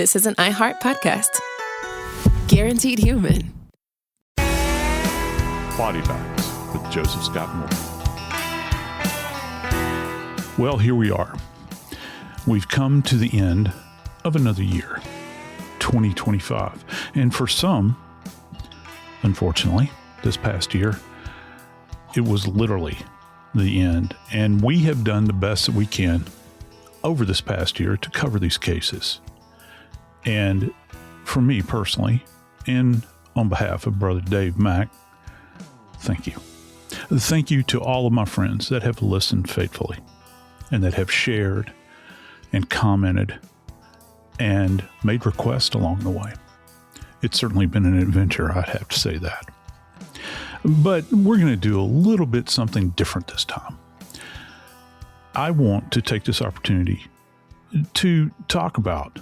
this is an iHeart podcast. Guaranteed human. Body Bags with Joseph Scott Morgan. Well, here we are. We've come to the end of another year, 2025. And for some, unfortunately, this past year, it was literally the end. And we have done the best that we can over this past year to cover these cases. And for me personally, and on behalf of Brother Dave Mack, thank you. Thank you to all of my friends that have listened faithfully and that have shared and commented and made requests along the way. It's certainly been an adventure, I'd have to say that. But we're going to do a little bit something different this time. I want to take this opportunity to talk about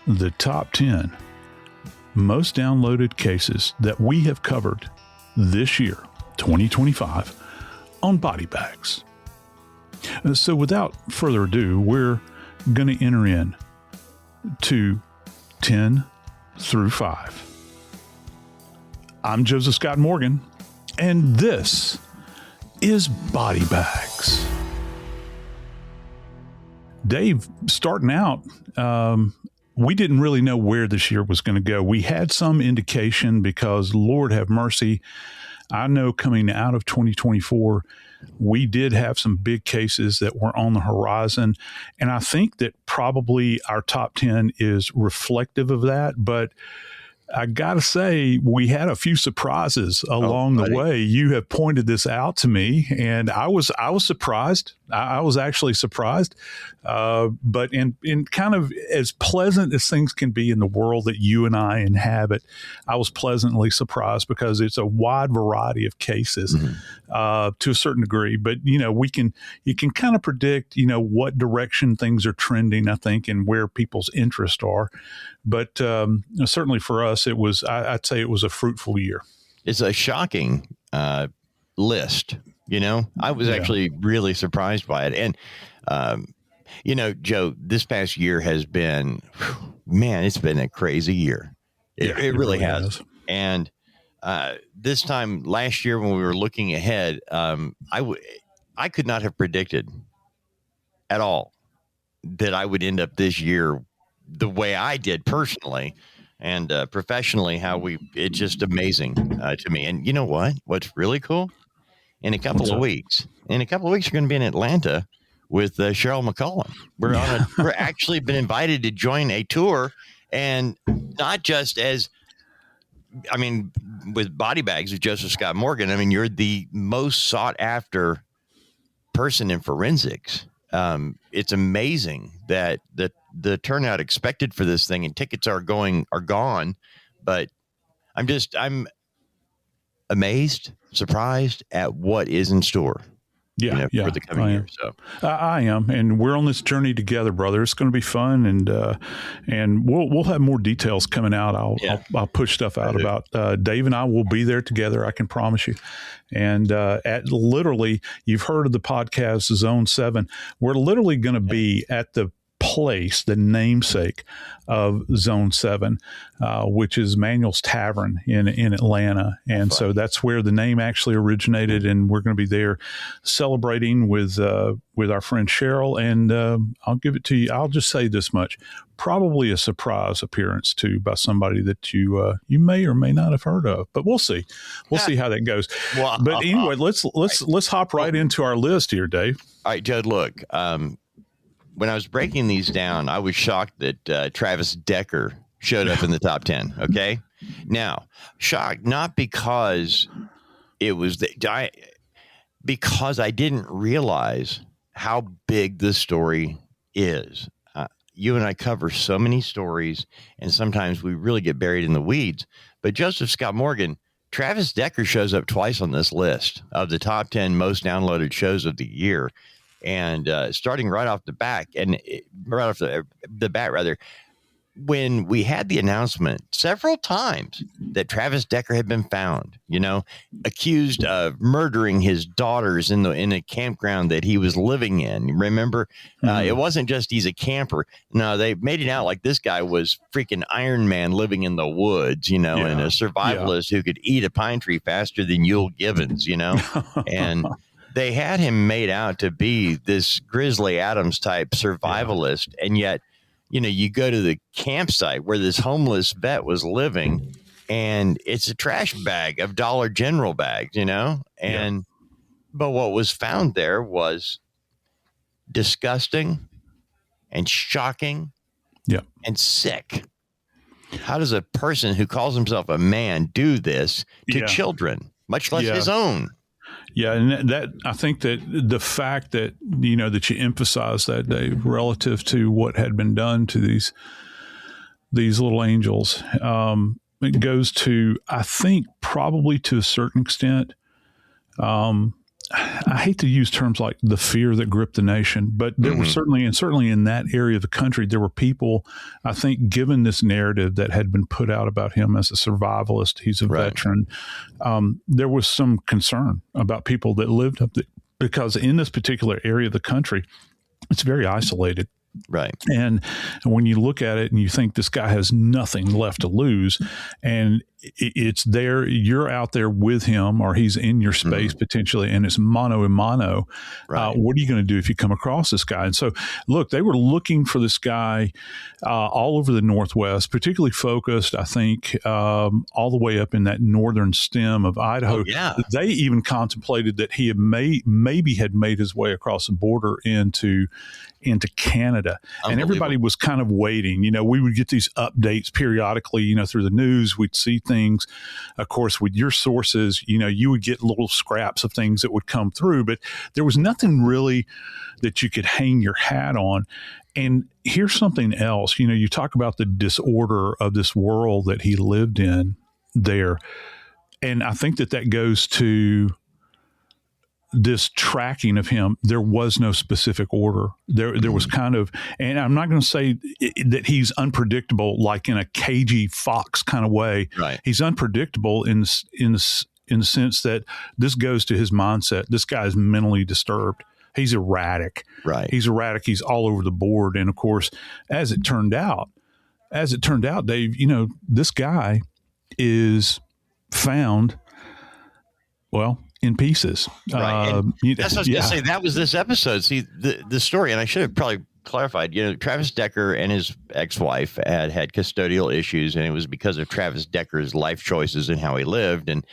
the top 10 most downloaded cases that we have covered this year, 2025, on Body Bags. So without further ado, we're going to enter in to 10 through 5. I'm Joseph Scott Morgan, and this is Body Bags. Dave, starting out, we didn't really know where this year was going to go. We had some indication because, Lord have mercy, I know coming out of 2024, we did have some big cases that were on the horizon. And I think that probably our top 10 is reflective of that. But I got to say, we had a few surprises along the way. You have pointed this out to me, and I was surprised. I was actually surprised. But in kind of as pleasant as things can be in the world that you and I inhabit, I was pleasantly surprised because it's a wide variety of cases to a certain degree. But, you can kind of predict, what direction things are trending, I think, and where people's interests are. But certainly for us, I'd say it was a fruitful year. It's a shocking list. I was actually really surprised by it. And, Joe, this past year has been, it's been a crazy year. It really has. And this time last year when we were looking ahead, I could not have predicted at all that I would end up this year the way I did personally and professionally, it's just amazing to me. And you know what? What's really cool? In a couple of weeks, you're going to be in Atlanta with Cheryl McCollum. We're actually been invited to join a tour, and not just with Body Bags with Joseph Scott Morgan. You're the most sought after person in forensics. It's amazing that the turnout expected for this thing and tickets are gone, but I'm amazed, surprised at what is in store. For the coming year. So I am, and we're on this journey together, brother. It's going to be fun, and we'll have more details coming out. I'll push stuff out about Dave and I will be there together. I can promise you. And at literally, you've heard of the podcast Zone 7. We're literally going to be at the place, the namesake of Zone 7, which is Manuel's Tavern in Atlanta. And so that's where the name actually originated. And we're going to be there celebrating with our friend Cheryl. And I'll give it to you. I'll just say this much. Probably a surprise appearance too by somebody that you may or may not have heard of, but we'll see. We'll see how that goes. Well, but anyway, let's hop right into our list here, Dave. All right, Judd, look, when I was breaking these down, I was shocked that Travis Decker showed up in the top 10. Okay. Now, shocked, not because it was because I didn't realize how big the story is. You and I cover so many stories, and sometimes we really get buried in the weeds. But Joseph Scott Morgan, Travis Decker shows up twice on this list of the top 10 most downloaded shows of the year. And starting right off the bat, when we had the announcement several times that Travis Decker had been found, accused of murdering his daughters in a campground that he was living in. Remember, it wasn't just he's a camper. No, they made it out like this guy was freaking Iron Man living in the woods, and a survivalist who could eat a pine tree faster than Yule Gibbons, and they had him made out to be this Grizzly Adams type survivalist. And yet, you go to the campsite where this homeless vet was living, and it's a trash bag of Dollar General bags, but what was found there was disgusting and shocking and sick. How does a person who calls himself a man do this to children, much less his own? Yeah, and that I think that the fact that that you emphasize that, Dave, relative to what had been done to these little angels, it goes to, I think, probably to a certain extent. I hate to use terms like the fear that gripped the nation, but there were certainly in that area of the country, there were people, I think, given this narrative that had been put out about him as a survivalist, he's a veteran. There was some concern about people that lived up there, because in this particular area of the country, it's very isolated. Right. And when you look at it and you think this guy has nothing left to lose, and it's there, you're out there with him, or he's in your space potentially, and it's mano a mano. Right. What are you going to do if you come across this guy? And so, look, they were looking for this guy all over the Northwest, particularly focused, I think, all the way up in that northern stem of Idaho. Oh, yeah. They even contemplated that he had maybe had made his way across the border into Canada. And everybody was kind of waiting. We would get these updates periodically, through the news. We'd see things, of course, with your sources, you would get little scraps of things that would come through, but there was nothing really that you could hang your hat on. And here's something else. You talk about the disorder of this world that he lived in there. And I think that goes to this tracking of him. There was no specific order. There was kind of, and I'm not going to say that he's unpredictable, like in a cagey fox kind of way. Right. He's unpredictable in the sense that this goes to his mindset. This guy is mentally disturbed. He's erratic. Right. He's erratic. He's all over the board. And of course, as it turned out, Dave, this guy is found, well, in pieces. Right. That's what I was going to say. That was this episode. See, the story, and I should have probably clarified, Travis Decker and his ex-wife had custodial issues, and it was because of Travis Decker's life choices and how he lived. And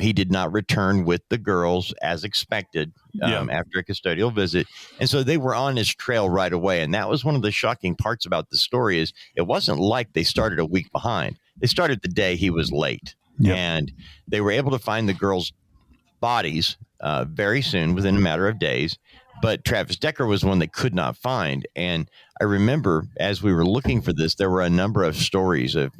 he did not return with the girls as expected after a custodial visit. And so they were on his trail right away. And that was one of the shocking parts about the story, is it wasn't like they started a week behind. They started the day he was late. Yep. And they were able to find the girls' bodies very soon, within a matter of days. But Travis Decker was one they could not find. And I remember, as we were looking for this, there were a number of stories of,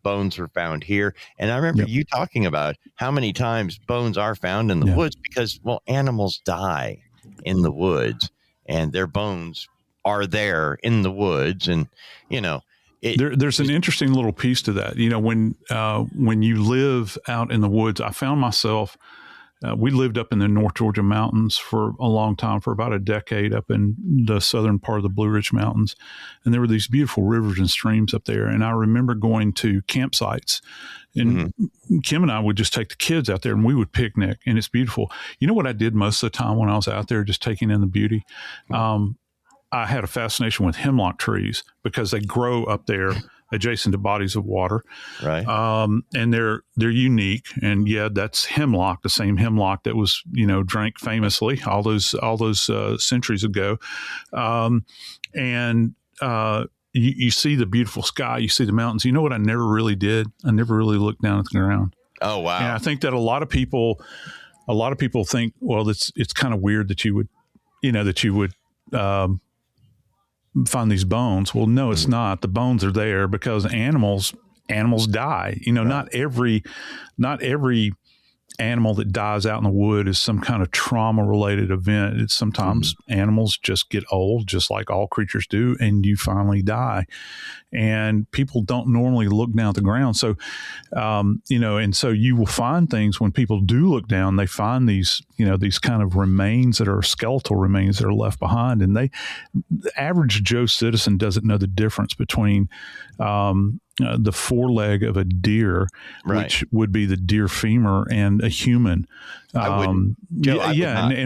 bones were found here. And I remember you talking about how many times bones are found in the woods because, animals die in the woods, and their bones are there in the woods. And, there's an interesting little piece to that. When you live out in the woods, I found myself, we lived up in the North Georgia mountains for a long time, for about a decade, up in the southern part of the Blue Ridge Mountains. And there were these beautiful rivers and streams up there. And I remember going to campsites, and Kim and I would just take the kids out there and we would picnic, and it's beautiful. You know what I did most of the time when I was out there just taking in the beauty? I had a fascination with hemlock trees because they grow up there adjacent to bodies of water. Right. And they're unique. And that's hemlock, the same hemlock that was, drank famously all those centuries ago. You see the beautiful sky, you see the mountains. You know what I never really did? I never really looked down at the ground. Oh, wow. And I think that a lot of people think, well, it's kind of weird that you would, find these bones. Well, no, it's not. The bones are there because animals die. Not every animal that dies out in the wood is some kind of trauma related event. It's sometimes animals just get old, just like all creatures do, and you finally die. And people don't normally look down at the ground. So, and so you will find things when people do look down, they find these kind of remains that are skeletal remains that are left behind. And the average Joe citizen doesn't know the difference between the foreleg of a deer, which would be the deer femur, and a human. And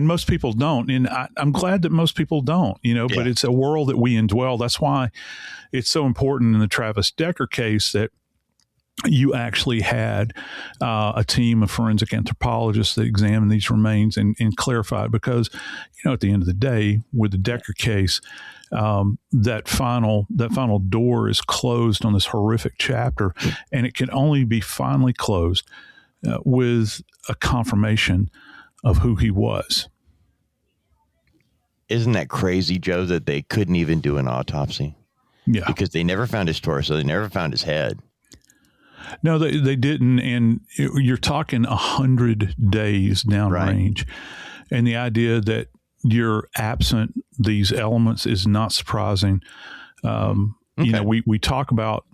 most people don't. And I'm glad that most people don't, but it's a world that we indwell. That's why it's so important in the Travis Decker case that you actually had a team of forensic anthropologists that examined these remains and clarified, because, at the end of the day, with the Decker case, that final door is closed on this horrific chapter, and it can only be finally closed with a confirmation of who he was. Isn't that crazy, Joe, that they couldn't even do an autopsy? Yeah. Because they never found his torso. They never found his head. No, they didn't. And you're talking 100 days downrange. Right. And the idea that you're absent these elements is not surprising. We talk about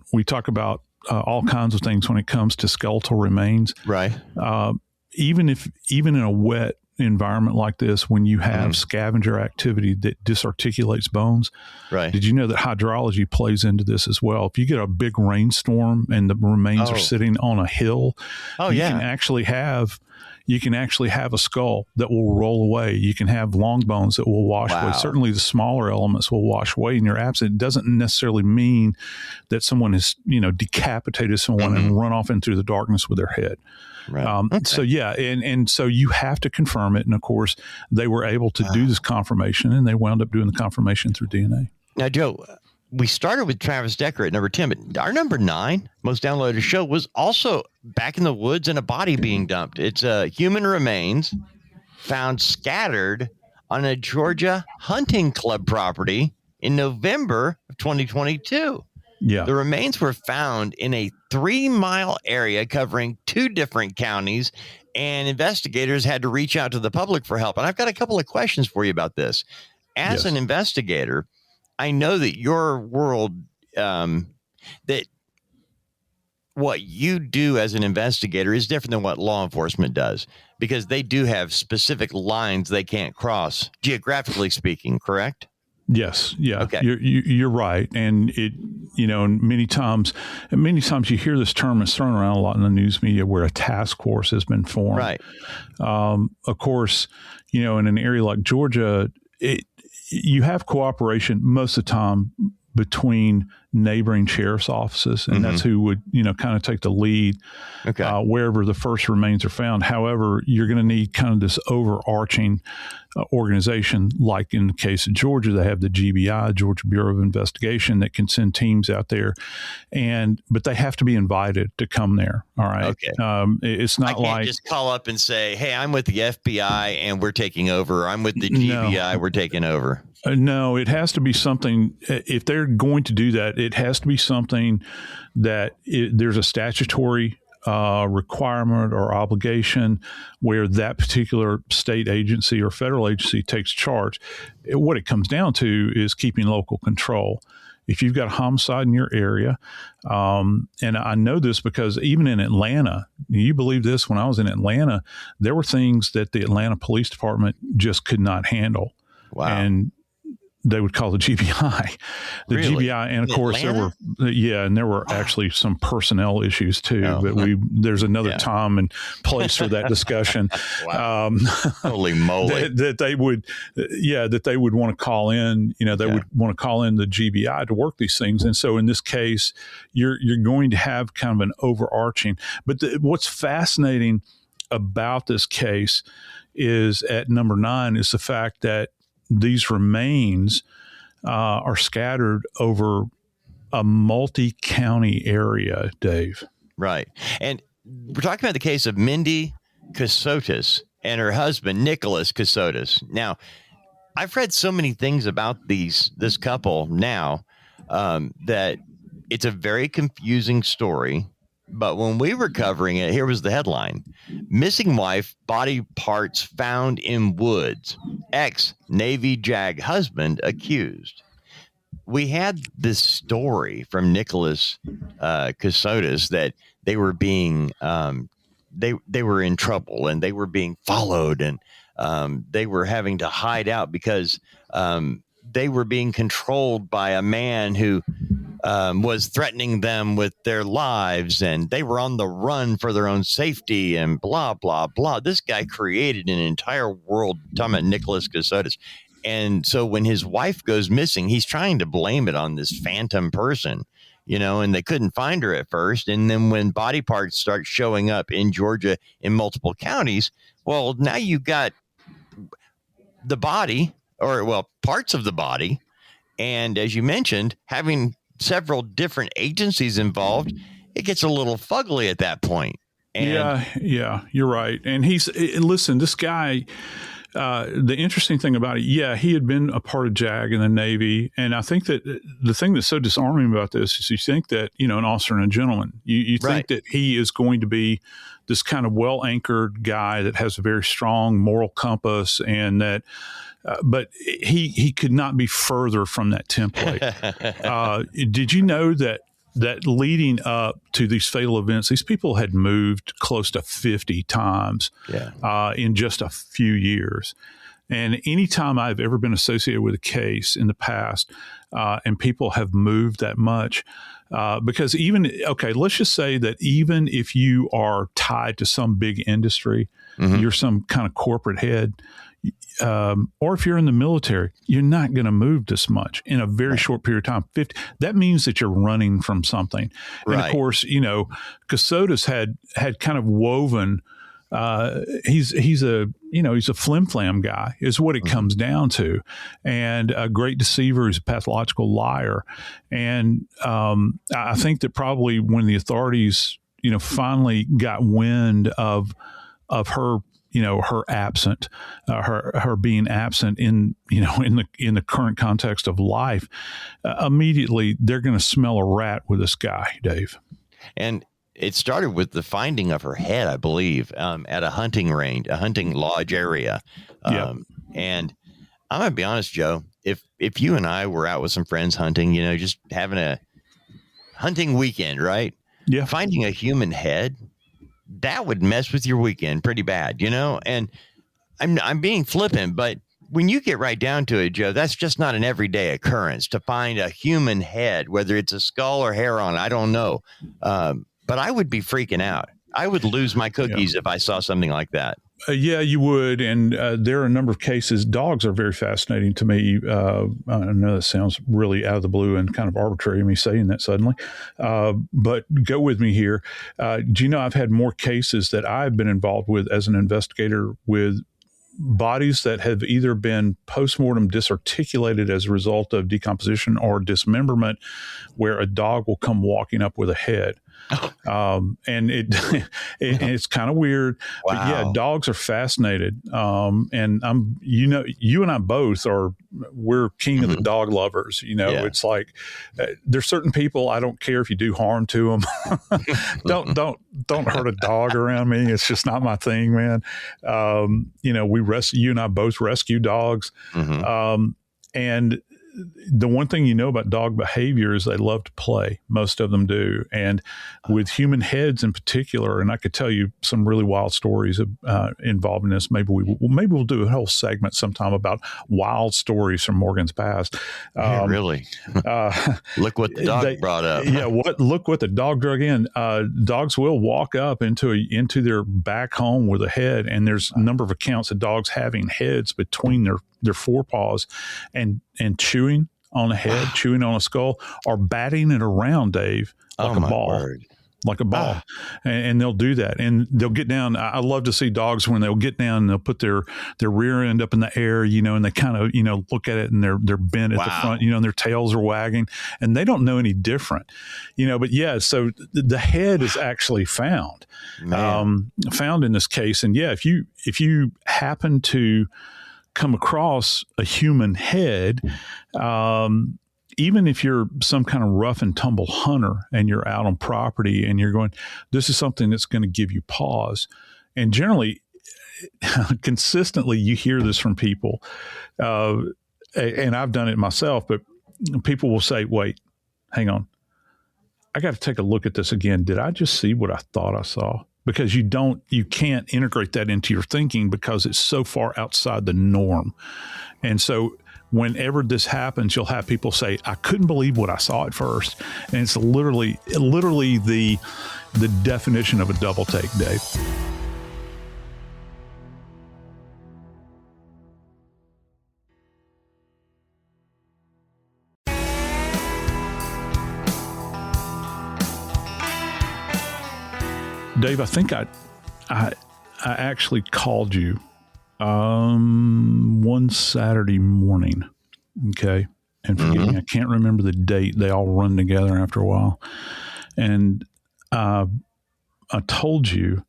all kinds of things when it comes to skeletal remains. Right. Even in a wet environment like this, when you have scavenger activity that disarticulates bones, right? Did you know that hydrology plays into this as well? If you get a big rainstorm and the remains are sitting on a hill, you can actually have a skull that will roll away. You can have long bones that will wash away. Certainly the smaller elements will wash away in your absence. It doesn't necessarily mean that someone has, decapitated someone and run off into the darkness with their head. Right. So and so you have to confirm it. And of course, they were able to do this confirmation, and they wound up doing the confirmation through DNA. Now, Joe, we started with Travis Decker at number 10, but our number 9 most downloaded show was also back in the woods and a body being dumped. It's human remains found scattered on a Georgia hunting club property in November of 2022. Yeah. The remains were found in a 3-mile area covering 2 different counties, and investigators had to reach out to the public for help. And I've got a couple of questions for you about this. As an investigator, I know that your world, that what you do as an investigator is different than what law enforcement does, because they do have specific lines they can't cross, geographically speaking, correct? Yes. Yeah. Okay. You're right. And it, and many times you hear this term is thrown around a lot in the news media, where a task force has been formed. Right. Of course, in an area like Georgia, you have cooperation most of the time between neighboring sheriff's offices, and that's who would, kind of take the lead wherever the first remains are found. However, you're going to need kind of this overarching organization, like in the case of Georgia, they have the GBI, Georgia Bureau of Investigation, that can send teams out there, but they have to be invited to come there. All right. Okay. It's not I can't just call up and say, "Hey, I'm with the FBI and we're taking over." I'm with the GBI, we're taking over. No, it has to be something. If they're going to do that, it has to be something that there's a statutory requirement or obligation where that particular state agency or federal agency takes charge. What it comes down to is keeping local control. If you've got a homicide in your area, and I know this because even in Atlanta, you believe this, when I was in Atlanta, there were things that the Atlanta Police Department just could not handle. Wow. And they would call the GBI. The really? GBI, and of course Atlanta? there were actually some personnel issues too. But there's another time and place for that discussion. Holy moly! That they would want to call in. They would want to call in the GBI to work these things. And so in this case, you're going to have kind of an overarching. But what's fascinating about this case is at number 9 is the fact that these remains are scattered over a multi-county area, Dave. Right. And we're talking about the case of Mindi Kassotis and her husband, Nicholas Kassotis. Now, I've read so many things about this couple now that it's a very confusing story. But when we were covering it, here was the headline: Missing wife, body parts found in woods. Ex-Navy JAG husband accused. We had this story from Nicholas Kassotis that they were being they were in trouble and they were being followed, and they were having to hide out because they were being controlled by a man who was threatening them with their lives, and they were on the run for their own safety, and blah, blah, blah. This guy created an entire world, talking about Nicholas Kassotis. And so when his wife goes missing, he's trying to blame it on this phantom person, and they couldn't find her at first. And then when body parts start showing up in Georgia in multiple counties, well, now you got the body, or parts of the body. And as you mentioned, having several different agencies involved, it gets a little fugly at that point. And yeah, you're right. And listen, this guy, the interesting thing about it, he had been a part of JAG in the Navy. And I think that the thing that's so disarming about this is you think that, an officer and a gentleman, you think that he is going to be this kind of well-anchored guy that has a very strong moral compass, and that, but he could not be further from that template. Did you know that leading up to these fatal events, these people had moved close to 50 times in just a few years? And anytime I've ever been associated with a case in the past, and people have moved that much, because let's just say that even if you are tied to some big industry, you're some kind of corporate head, or if you're in the military, you're not going to move this much in a very short period of time. 50, that means that you're running from something. And of course, Kassotis had kind of woven, he's a flim-flam guy is what it comes down to, and a great deceiver. He's a pathological liar. And I think that probably when the authorities, finally got wind of her, her absent, her being absent in the current context of life, immediately they're going to smell a rat with this guy, Dave. And it started with the finding of her head, I believe, at a hunting range, a hunting lodge area. And I'm going to be honest, Joe, if you and I were out with some friends hunting, just having a hunting weekend, right? Yeah. Finding a human head, that would mess with your weekend pretty bad, and I'm being flippant, but when you get right down to it, Joe, that's just not an everyday occurrence to find a human head, whether it's a skull or hair on it. I don't know. But I would be freaking out. I would lose my cookies if I saw something like that. You would. And there are a number of cases. Dogs are very fascinating to me. I know that sounds really out of the blue and kind of arbitrary, me saying that suddenly. But go with me here. Do you know I've had more cases that I've been involved with as an investigator with bodies that have either been postmortem disarticulated as a result of decomposition or dismemberment, where a dog will come walking up with a head. And it's kind of weird. Wow. But yeah, dogs are fascinated. And you and I both we're king of the dog lovers. It's like there's certain people, I don't care if you do harm to them. don't hurt a dog around me. It's just not my thing, man. You and I both rescue dogs. And the one thing about dog behavior is they love to play. Most of them do. And with human heads in particular, and I could tell you some really wild stories involving this. Maybe we'll do a whole segment sometime about wild stories from Morgan's past. Really? Look what the dog brought up. Look what the dog drug in. Dogs will walk up into their back home with a head, and there's a number of accounts of dogs having heads between their forepaws and chewing on a head, chewing on a skull, or batting it around, Dave, like a ball. Word. Like a ball. And they'll do that. And they'll get down. I love to see dogs when they'll get down and they'll put their rear end up in the air, and they kind of, look at it and they're bent at the front, and their tails are wagging, and they don't know any different, but yeah, so the head is actually found in this case. And yeah, if you happen to come across a human head, even if you're some kind of rough and tumble hunter and you're out on property and you're going, this is something that's going to give you pause. And generally, consistently, you hear this from people. And I've done it myself, but people will say, wait, hang on. I got to take a look at this again. Did I just see what I thought I saw? Because you can't integrate that into your thinking because it's so far outside the norm. And so whenever this happens, you'll have people say, I couldn't believe what I saw at first. And it's literally the definition of a double take, Dave. Dave, I think I actually called you one Saturday morning. Okay. And forgive me, I can't remember the date. They all run together after a while. And I told you,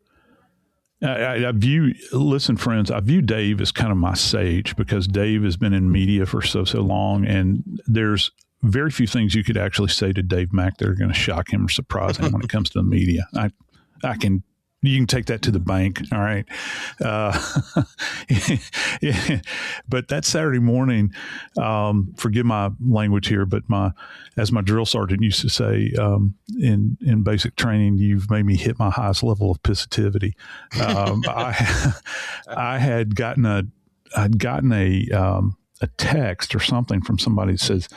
listen, friends, I view Dave as kind of my sage because Dave has been in media for so long. And there's very few things you could actually say to Dave Mack that are going to shock him or surprise him when it comes to the media. You can take that to the bank. All right. Yeah. But that Saturday morning, forgive my language here, but as my drill sergeant used to say, in basic training, you've made me hit my highest level of positivity. I had gotten a text or something from somebody that says,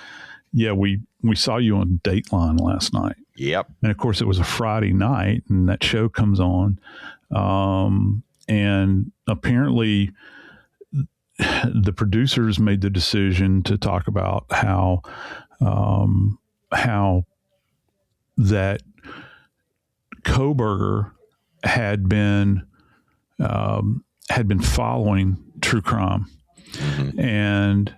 yeah, we saw you on Dateline last night. Yep. And of course it was a Friday night and that show comes on. And apparently the producers made the decision to talk about how that Kohberger had been following true crime, and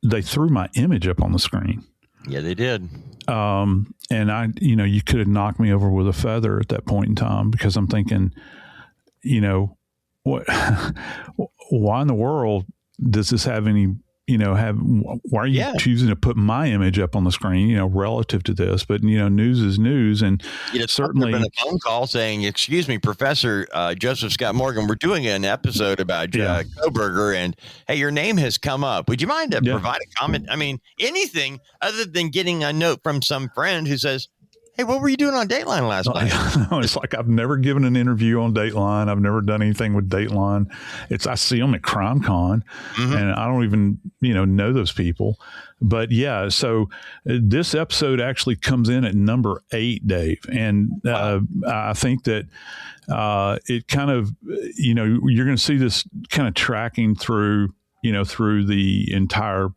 they threw my image up on the screen. Yeah, they did. And you could have knocked me over with a feather at that point in time because I'm thinking, what, why in the world does this have any, why are you choosing to put my image up on the screen, relative to this? But, news is news. And certainly been a phone call saying, excuse me, Professor Joseph Scott Morgan, we're doing an episode about Kohberger, and hey, your name has come up. Would you mind to provide a comment? I mean, anything other than getting a note from some friend who says, hey, what were you doing on Dateline last night? It's like I've never given an interview on Dateline. I've never done anything with Dateline. I see them at CrimeCon, and I don't even, know those people. But yeah, so this episode actually comes in at number 8, Dave. And I think that it kind of, you're going to see this kind of tracking through the entire,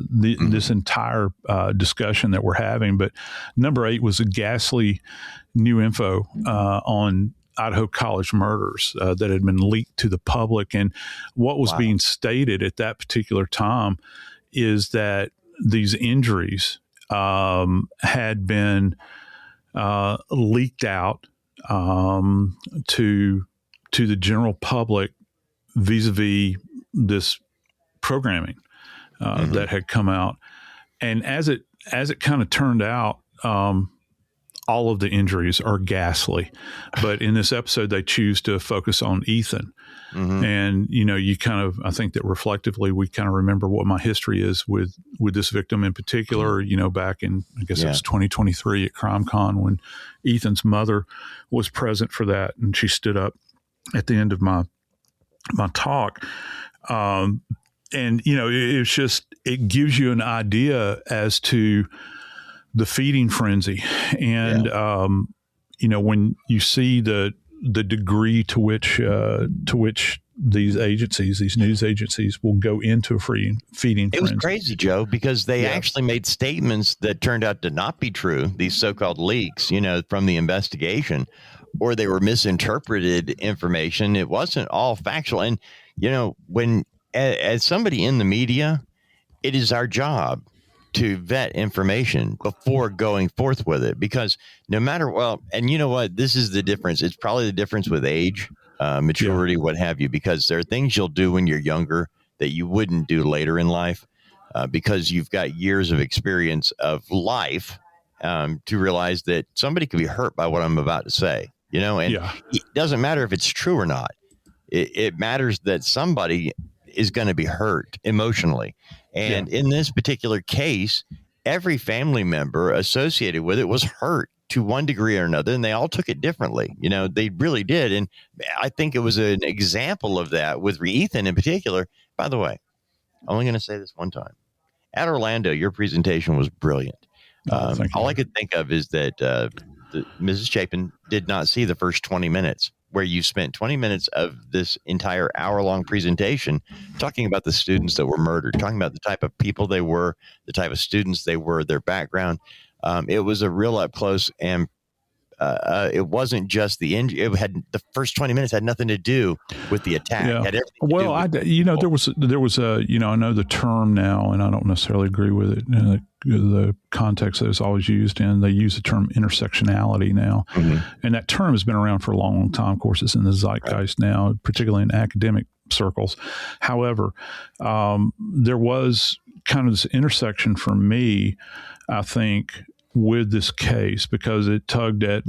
this entire discussion that we're having. But number 8 was a ghastly new info on Idaho College murders that had been leaked to the public. And what was being stated at that particular time is that these injuries had been leaked out to the general public vis-a-vis this programming that had come out. And as it kind of turned out, all of the injuries are ghastly. But in this episode, they choose to focus on Ethan. And, you kind of, I think that reflectively, we kind of remember what my history is with this victim in particular, back in, I guess it was 2023 at CrimeCon when Ethan's mother was present for that. And she stood up at the end of my talk. And, it's just, it gives you an idea as to the feeding frenzy. And, when you see the degree to which these news agencies will go into a feeding frenzy. It was crazy, Joe, because they actually made statements that turned out to not be true. These so-called leaks, from the investigation, or they were misinterpreted information. It wasn't all factual. And, when as somebody in the media, it is our job to vet information before going forth with it, because no matter, and you know what, this is the difference. It's probably the difference with age, maturity, what have you, because there are things you'll do when you're younger that you wouldn't do later in life. because you've got years of experience of life to realize that somebody could be hurt by what I'm about to say, and it doesn't matter if it's true or not. It matters that somebody is going to be hurt emotionally. And in this particular case, every family member associated with it was hurt to one degree or another, and they all took it differently. They really did. And I think it was an example of that with Ethan in particular. By the way, I'm only going to say this one time. At Orlando, your presentation was brilliant. All I could think of is that Mrs. Chapin did not see the first 20 minutes, where you spent 20 minutes of this entire hour-long presentation talking about the students that were murdered, talking about the type of people they were, the type of students they were, their background. It was a real up close, and it wasn't just the injury. It had the first 20 minutes had nothing to do with the attack. Yeah. It had Well, there was a, I know the term now, and I don't necessarily agree with it. The context that it's always used in, they use the term intersectionality now. Mm-hmm. And that term has been around for a long, long time. Of course, it's in the zeitgeist now, particularly in academic circles. However, there was kind of this intersection for me, I think, with this case, because it tugged at,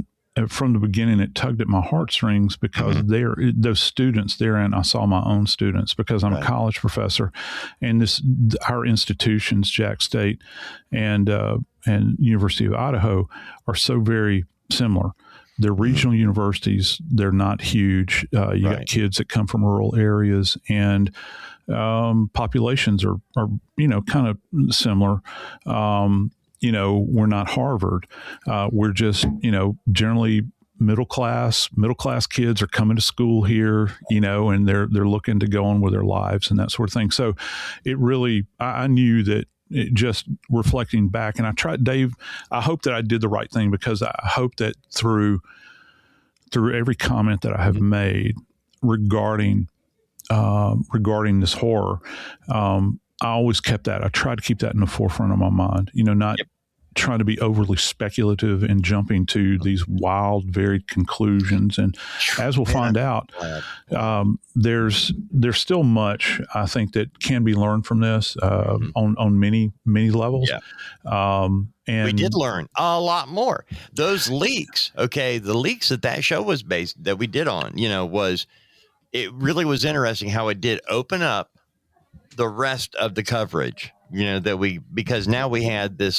from the beginning, it tugged at my heartstrings, because those students therein, I saw my own students, because I'm a college professor, and our institutions, Jack State and University of Idaho, are so very similar. They're regional universities. They're not huge. You got kids that come from rural areas, and populations are kind of similar. We're not Harvard. We're just, generally middle class kids are coming to school here, and they're looking to go on with their lives and that sort of thing. So it really, I knew that, it just reflecting back, and I tried, Dave, I hope that I did the right thing, because I hope that through every comment that I have made regarding this horror, I always kept that. I tried to keep that in the forefront of my mind, not trying to be overly speculative and jumping to these wild, varied conclusions. And as we'll find out, there's still much, I think, that can be learned from this on many, many levels. Yeah. And we did learn a lot more. Those leaks, the leaks that show was based, that we did on, it really was interesting how it did open up the rest of the coverage, because now we had a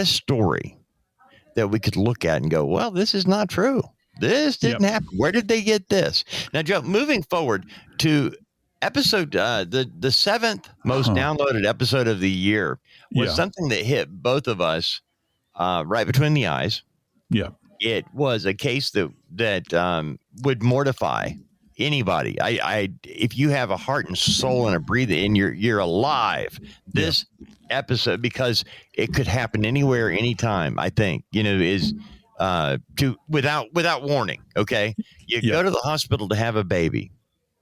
story that we could look at and go, well, this is not true. This didn't happen. Where did they get this? Now, Joe, moving forward to episode, the seventh most downloaded episode of the year was something that hit both of us right between the eyes. Yeah. It was a case that would mortify anybody. If you have a heart and soul and a breathing, and you're alive, this episode, because it could happen anywhere, anytime, I think, is without warning. Okay. You go to the hospital to have a baby,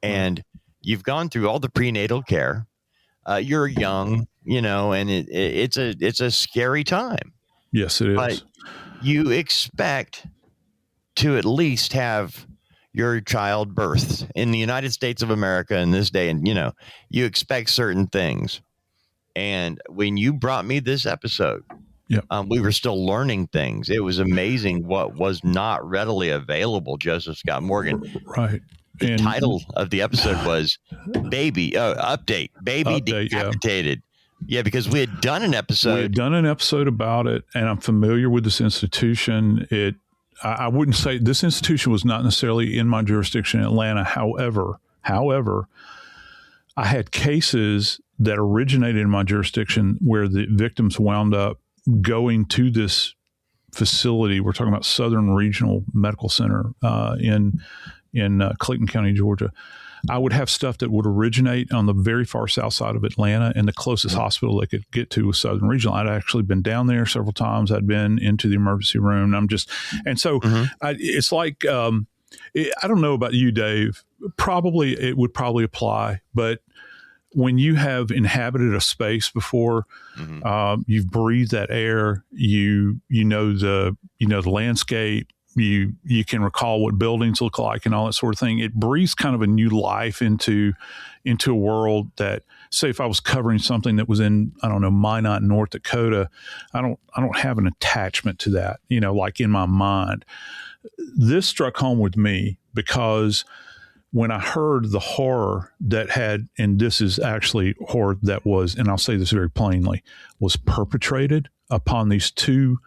and you've gone through all the prenatal care. You're young, and it's a scary time. Yes, it is. But you expect to at least have your child birthed in the United States of America in this day. And, you expect certain things. And when you brought me this episode, we were still learning things. It was amazing what was not readily available, Joseph Scott Morgan. Right. The title of the episode was Baby Decapitated. Yeah, because we had done an episode. About it, and I'm familiar with this institution. I wouldn't say this institution was not necessarily in my jurisdiction in Atlanta. However, I had cases that originated in my jurisdiction where the victims wound up going to this facility. We're talking about Southern Regional Medical Center in Clayton County, Georgia. I would have stuff that would originate on the very far south side of Atlanta, and the closest hospital they could get to was Southern Regional. I'd actually been down there several times. I'd been into the emergency room. It's like, I don't know about you, Dave. It would probably apply, but when you have inhabited a space before, you've breathed that air, you know the landscape, you can recall what buildings look like and all that sort of thing. It breathes kind of a new life into a world that say if I was covering something that was in, I don't know, Minot, North Dakota, I don't have an attachment to that, like in my mind. This struck home with me because when I heard the horror that had, and this is actually horror that was, and I'll say this very plainly, was perpetrated upon these two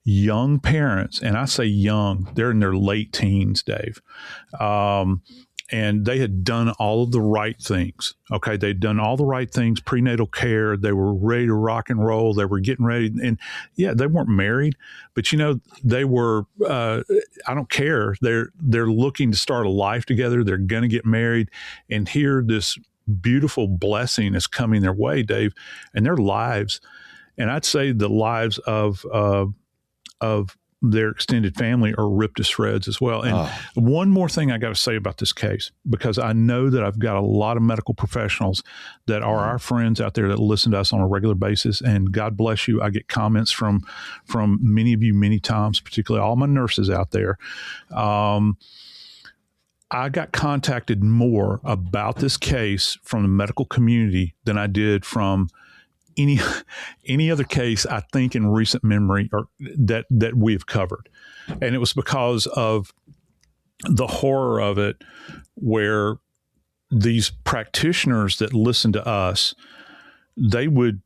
young parents, and I say young, they're in their late teens, Dave. And they had done all of the right things. Okay. They'd done all the right things, prenatal care. They were ready to rock and roll. They were getting ready. And yeah, they weren't married, but they were, I don't care. They're looking to start a life together. They're going to get married. And here this beautiful blessing is coming their way, Dave, and their lives. And I'd say the lives of their extended family are ripped to shreds as well. And one more thing I got to say about this case, because I know that I've got a lot of medical professionals that are our friends out there that listen to us on a regular basis. And God bless you. I get comments from many of you many times, particularly all my nurses out there. I got contacted more about this case from the medical community than I did from any other case, I think, in recent memory or that we've covered. And it was because of the horror of it, where these practitioners that listen to us, they know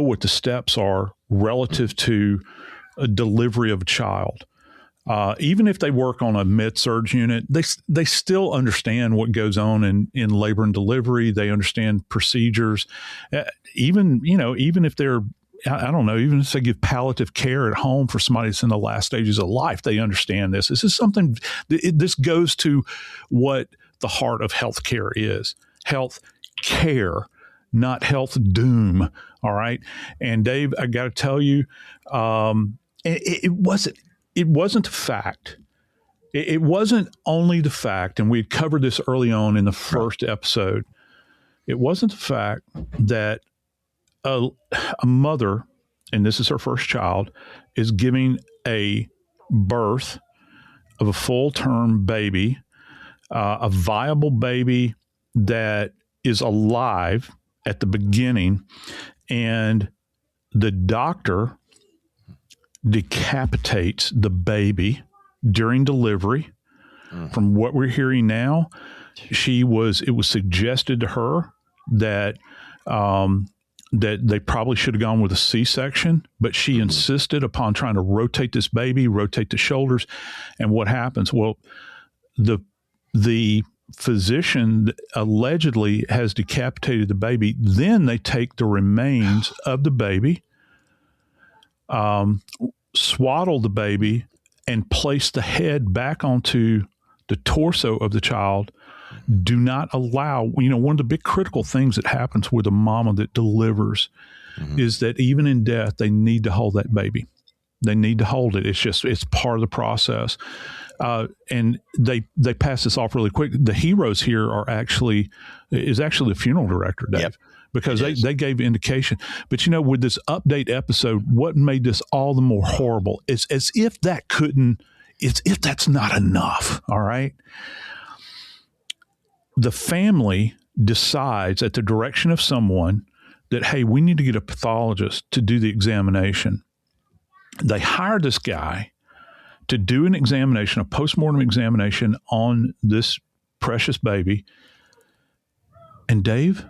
what the steps are relative to a delivery of a child. Even if they work on a med-surg unit, they still understand what goes on in labor and delivery. They understand procedures. Even if they're, I don't know, even if they give palliative care at home for somebody that's in the last stages of life, they understand this. This is something, this goes to what the heart of healthcare is. Health care, not health doom. All right. And Dave, I got to tell you, it wasn't the fact. It wasn't only the fact, and we had covered this early on in the first episode. It wasn't the fact that a mother, and this is her first child, is giving a birth of a full-term baby, a viable baby that is alive at the beginning, and the doctor decapitates the baby during delivery. From what we're hearing now, it was suggested to her that that they probably should have gone with a C-section, but she insisted upon trying to rotate this baby, rotate the shoulders. And what happens? Well, the physician allegedly has decapitated the baby. Then they take the remains of the baby, swaddle the baby, and place the head back onto the torso of the child. Do not allow, one of the big critical things that happens with a mama that delivers is that even in death, they need to hold that baby. They need to hold it. It's part of the process. And they pass this off really quick. The heroes here is actually the funeral director, Dave. Yep. Because they gave indication. But, with this update episode, what made this all the more horrible is as if if that's not enough, all right? The family decides at the direction of someone that, hey, we need to get a pathologist to do the examination. They hire this guy to do an examination, a postmortem examination on this precious baby. And Dave,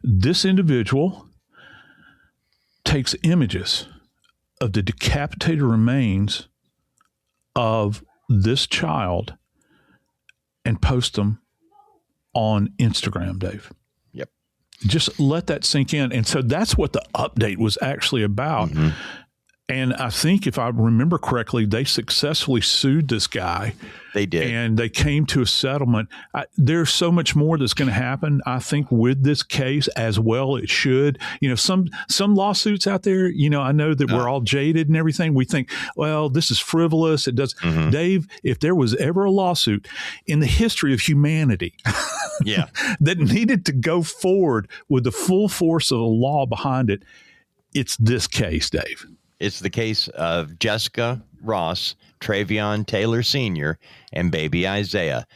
this individual takes images of the decapitated remains of this child and posts them on Instagram, Dave. Yep. Just let that sink in. And so that's what the update was actually about. And I think if I remember correctly, they successfully sued this guy. They did. And they came to a settlement. There's so much more that's going to happen, I think, with this case as well. It should. Some lawsuits out there, I know that we're all jaded and everything. We think, well, this is frivolous. It does. Dave, if there was ever a lawsuit in the history of humanity that needed to go forward with the full force of the law behind it, it's this case, Dave. It's the case of Jessica Ross, Travion Taylor Sr., and baby Isaiah.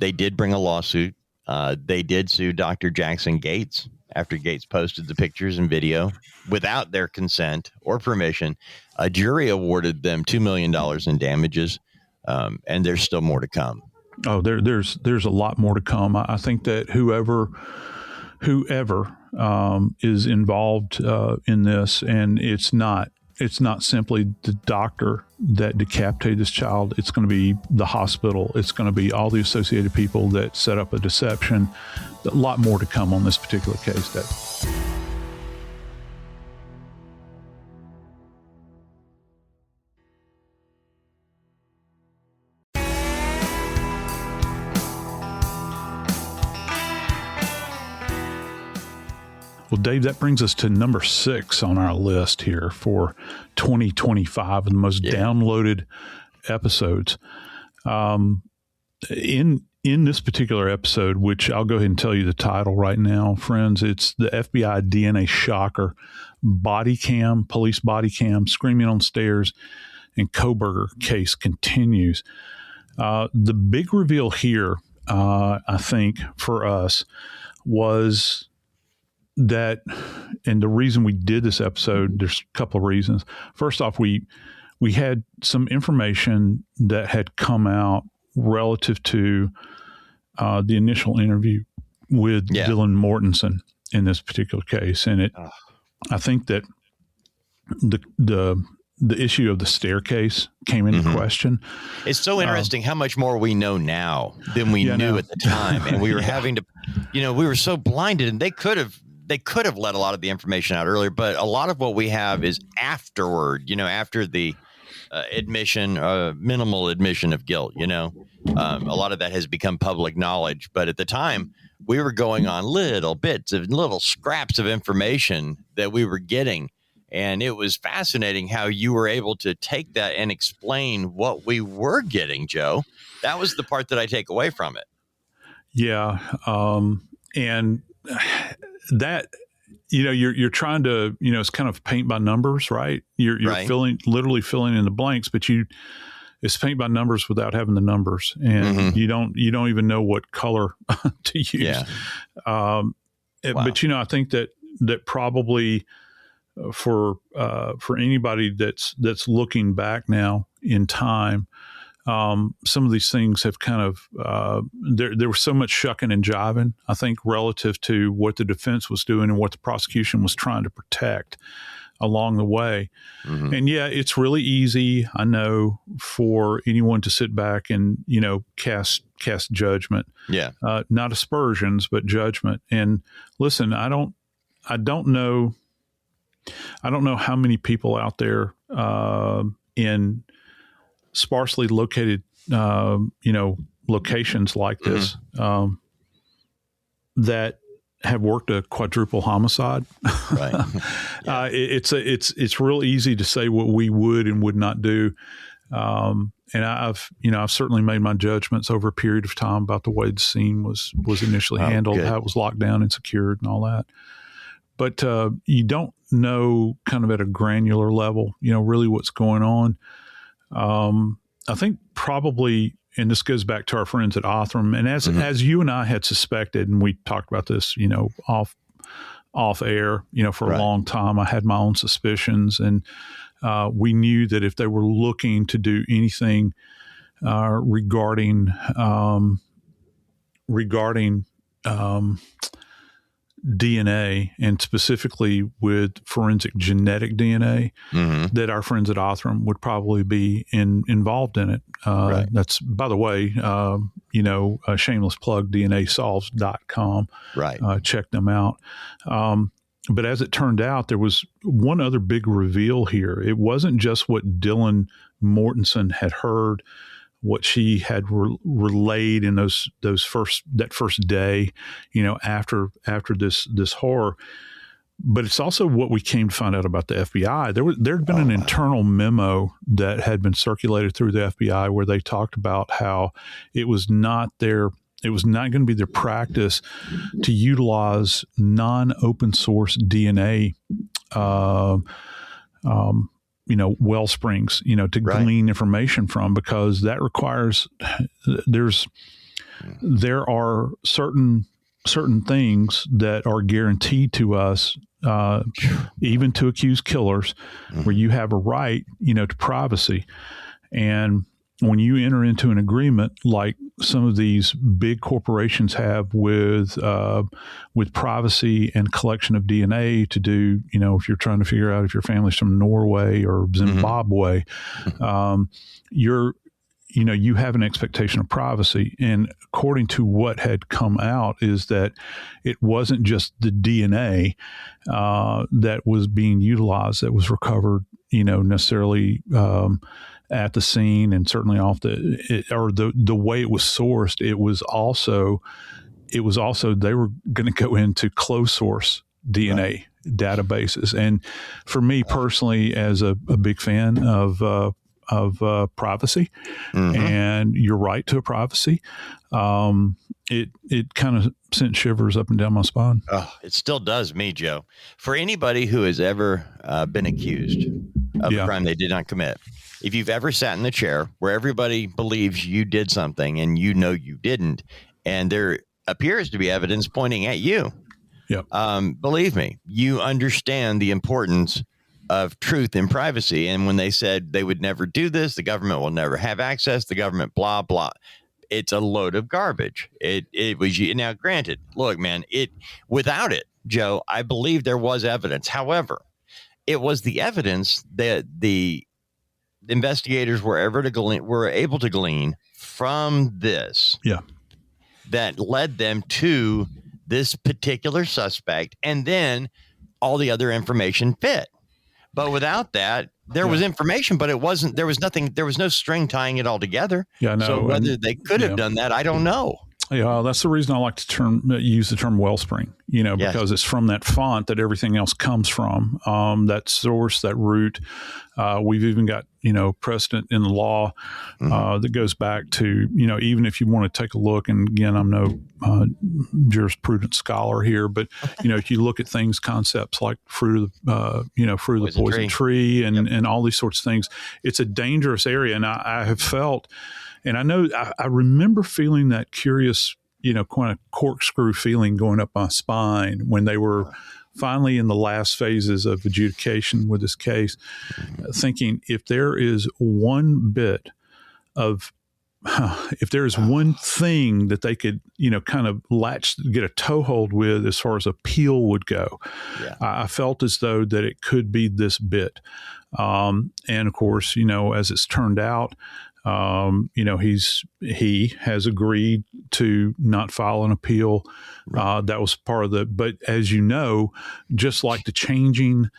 They did bring a lawsuit They did sue Dr. Jackson Gates after Gates posted the pictures and video without their consent or permission. A jury awarded them $2 million in damages, and there's still more to come. Oh, there's a lot more to come. I think that whoever is involved in this, and it's not simply the doctor that decapitated this child. It's going to be the hospital. It's going to be all the associated people that set up a deception. A lot more to come on this particular case, Dave. Well, Dave, that brings us to number 6 on our list here for 2025, the most downloaded episodes. In this particular episode, which I'll go ahead and tell you the title right now, friends, it's the FBI DNA shocker, police body cam, screaming on stairs, and Kohberger case continues. The big reveal here, I think, for us was that, and the reason we did this episode, there's a couple of reasons. First off, we had some information that had come out relative to the initial interview with Dylan Mortensen in this particular case, and I think that the issue of the staircase came into question. It's so interesting how much more we know now than we knew at the time, and we were having to, we were so blinded, and they could have let a lot of the information out earlier, but a lot of what we have is afterward, after the minimal admission of guilt, a lot of that has become public knowledge. But at the time, we were going on little scraps of information that we were getting. And it was fascinating how you were able to take that and explain what we were getting, Joe. That was the part that I take away from it. Yeah. And that, you're trying to, it's kind of paint by numbers, right? You're right. literally filling in the blanks, but it's paint by numbers without having the numbers, and you don't even know what color to use. Yeah. But I think that probably for anybody that's looking back now in time, some of these things have kind of there was so much shucking and jiving, I think, relative to what the defense was doing and what the prosecution was trying to protect along the way. And it's really easy, I know, for anyone to sit back and cast judgment. Not aspersions, but judgment. And listen, I don't know how many people out there in sparsely located, locations like this that have worked a quadruple homicide. Right. It's real easy to say what we would and would not do. And I've certainly made my judgments over a period of time about the way the scene was initially handled, how it was locked down and secured and all that. But you don't know kind of at a granular level, really what's going on. I think probably, and this goes back to our friends at Othram, and as you and I had suspected, and we talked about this, off air, for a long time, I had my own suspicions, and we knew that if they were looking to do anything regarding DNA, and specifically with forensic genetic DNA, that our friends at Othram would probably be involved in it. That's, by the way, a shameless plug, DNAsolves.com. Check them out. But as it turned out, there was one other big reveal here. It wasn't just what Dylan Mortensen had heard, what she had relayed in that first day, after this horror, but it's also what we came to find out about the FBI. There'd been an internal memo that had been circulated through the FBI where they talked about how it was not going to be their practice to utilize non-open source DNA, well springs, to glean information from, because that requires, there's there are certain things that are guaranteed to us, even to accused killers, where you have a right, to privacy. And when you enter into an agreement like some of these big corporations have with privacy and collection of DNA to do, if you're trying to figure out if your family's from Norway or Zimbabwe, you have an expectation of privacy. And according to what had come out is that it wasn't just the DNA that was being utilized that was recovered, necessarily at the scene, and certainly off the way it was sourced. It was also they were going to go into closed source DNA databases. And for me personally, as a big fan of privacy and your right to privacy, it kind of sent shivers up and down my spine. Oh, it still does me, Joe. For anybody who has ever been accused of a crime they did not commit, if you've ever sat in the chair where everybody believes you did something and you didn't, and there appears to be evidence pointing at you, believe me, you understand the importance of truth and privacy. And when they said they would never do this, the government will never have access, the government, blah, blah. It's a load of garbage. It was, now granted, look, man, without it, Joe, I believe there was evidence. However, it was the evidence that the investigators were able to glean from this that led them to this particular suspect, and then all the other information fit. But without that, there was information, but there was no string tying it all together. Yeah, no. So whether they could have done that, I don't know. Yeah, that's the reason I like to use the term wellspring, because it's from that font that everything else comes from, that source, that root. We've even got, precedent in the law that goes back to, even if you want to take a look, and again, I'm no jurisprudence scholar here, but, if you look at concepts like fruit of the poison tree and all these sorts of things, it's a dangerous area. And I have felt, and I know I remember feeling that curious, kind of corkscrew feeling going up my spine when they were finally in the last phases of adjudication with this case, thinking if there is one bit of, if there is one thing that they could, kind of get a toehold with as far as appeal would go, I felt as though that it could be this bit. And of course, as it's turned out, he has agreed to not file an appeal. That was part of but as you know, just like the changing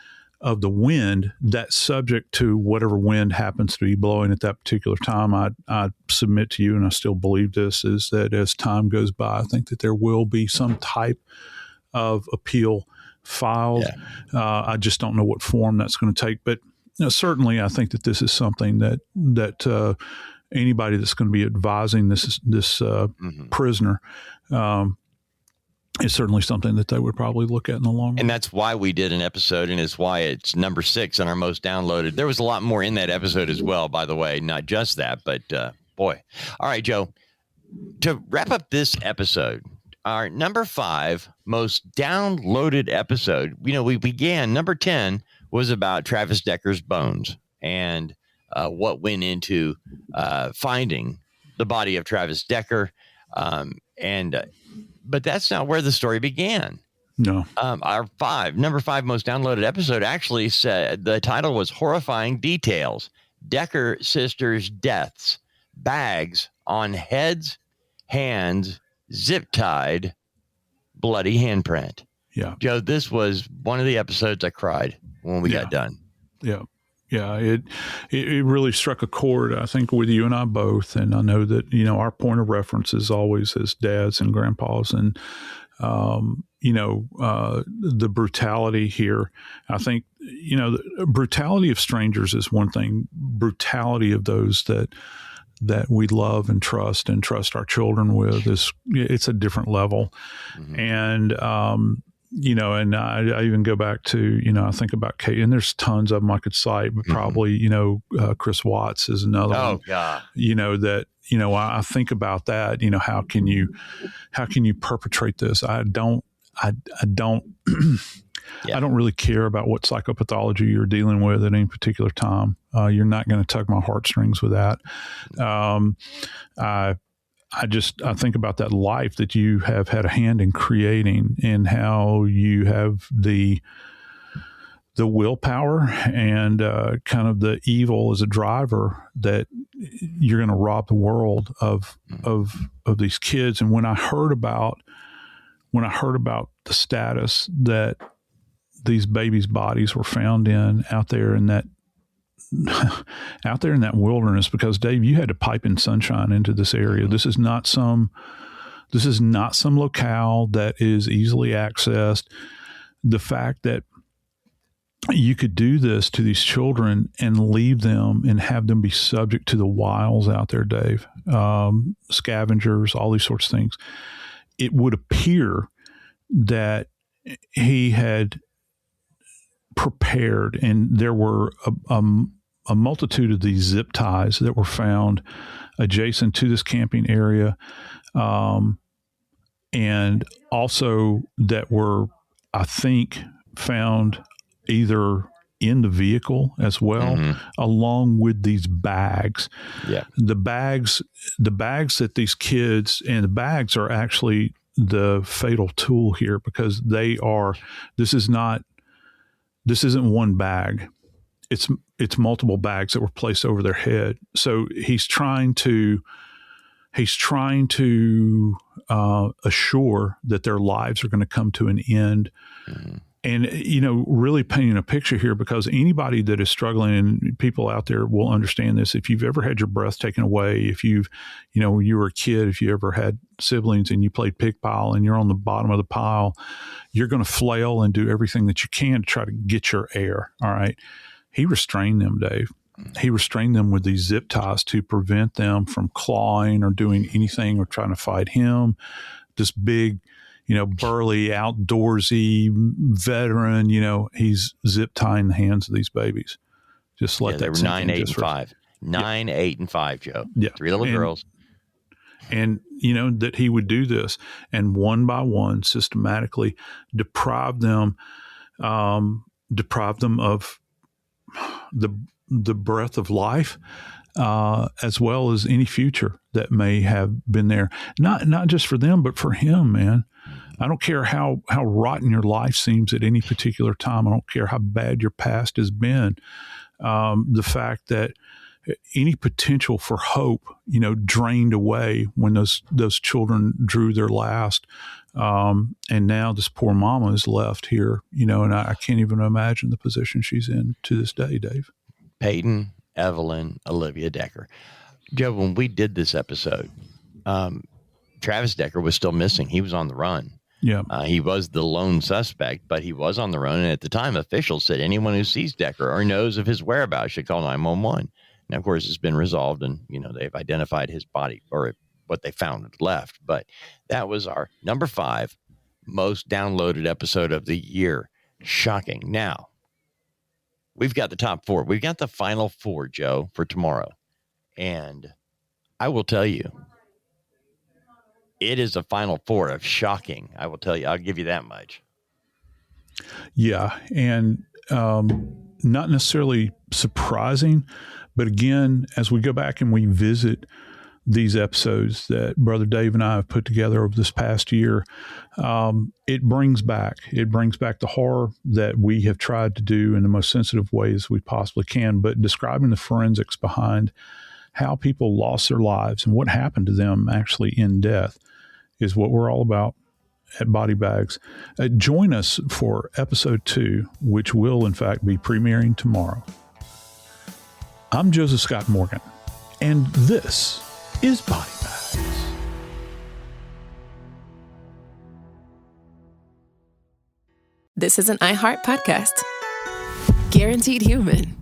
of the wind, that's subject to whatever wind happens to be blowing at that particular time. I submit to you, and I still believe this, is that as time goes by, I think that there will be some type of appeal filed. I just don't know what form that's going to take, but certainly, I think that this is something that anybody that's going to be advising this prisoner is certainly something that they would probably look at in the long run. And that's why we did an episode, and it's why it's number 6 on our most downloaded. There was a lot more in that episode as well, by the way, not just that, but boy. All right, Joe, to wrap up this episode, our number 5 most downloaded episode, we began, number 10 was about Travis Decker's bones and what went into finding the body of Travis Decker. But that's not where the story began. No. Our number 5 most downloaded episode actually said the title was Horrifying Details. Decker Sisters' Deaths. Bags on heads, hands, zip-tied, bloody handprint. Yeah. Joe, this was one of the episodes I cried when we got done. Yeah. Yeah. It really struck a chord, I think, with you and I both. And I know that, our point of reference is always as dads and grandpas, and, the brutality here. I think, the brutality of strangers is one thing. Brutality of those that we love and trust our children with it's a different level. Mm-hmm. And, and I even go back to, I think about Kate, and there's tons of them I could cite, but probably, Chris Watts is another one. Oh, God. That, I think about that, how can you perpetrate this? I don't I don't really care about what psychopathology you're dealing with at any particular time. You're not going to tug my heartstrings with that. I think about that life that you have had a hand in creating, and how you have the willpower and kind of the evil as a driver that you're going to rob the world of these kids. And when I heard about the status that these babies' bodies were found in out there in that wilderness, because Dave, you had to pipe in sunshine into this area. This is not some locale that is easily accessed. The fact that you could do this to these children and leave them and have them be subject to the wiles out there, Dave, scavengers, all these sorts of things. It would appear that he had prepared, and there were a multitude of these zip ties that were found adjacent to this camping area, and also that were, I think, found either in the vehicle as well, along with these bags. Yeah. The bags that these kids, and the bags are actually the fatal tool here, because this isn't one bag. It's multiple bags that were placed over their head. So he's trying to assure that their lives are going to come to an end. And, really painting a picture here, because anybody that is struggling, and people out there will understand this. If you've ever had your breath taken away, if you were a kid, if you ever had siblings and you played pig pile and you're on the bottom of the pile, you're going to flail and do everything that you can to try to get your air. All right. He restrained them, Dave. He restrained them with these zip ties to prevent them from clawing or doing anything or trying to fight him. This big, burly, outdoorsy veteran, he's zip tying the hands of these babies. Just let that they were 9, 8, and 5. 9, 8, and 5, Joe. Yeah. 3 little girls. And, that he would do this, and one by one, systematically deprive them of the breath of life, as well as any future that may have been there. Not just for them, but for him, man. I don't care how rotten your life seems at any particular time. I don't care how bad your past has been. The fact that any potential for hope, drained away when those children drew their last. And now this poor mama is left here, and I can't even imagine the position she's in to this day, Dave. Peyton, Evelyn, Olivia Decker. Joe, when we did this episode, Travis Decker was still missing. He was on the run. Yeah. He was the lone suspect, but he was on the run. And at the time, officials said anyone who sees Decker or knows of his whereabouts should call 911. Now, of course, it's been resolved, and, they've identified his body, or what they found left. But that was our number 5 most downloaded episode of the year. Shocking. Now, we've got the top 4. We've got the final 4, Joe, for tomorrow. And I will tell you, it is a final 4 of shocking. I will tell you, I'll give you that much. Yeah. And not necessarily surprising, but again, as we go back and we visit these episodes that Brother Dave and I have put together over this past year, it brings back the horror that we have tried to do in the most sensitive ways we possibly can, but describing the forensics behind how people lost their lives and what happened to them actually in death is what we're all about at Body Bags. Join us for episode 2, which will in fact be premiering tomorrow. I'm Joseph Scott Morgan, and this is Body Bags. This is an iHeart podcast. Guaranteed human.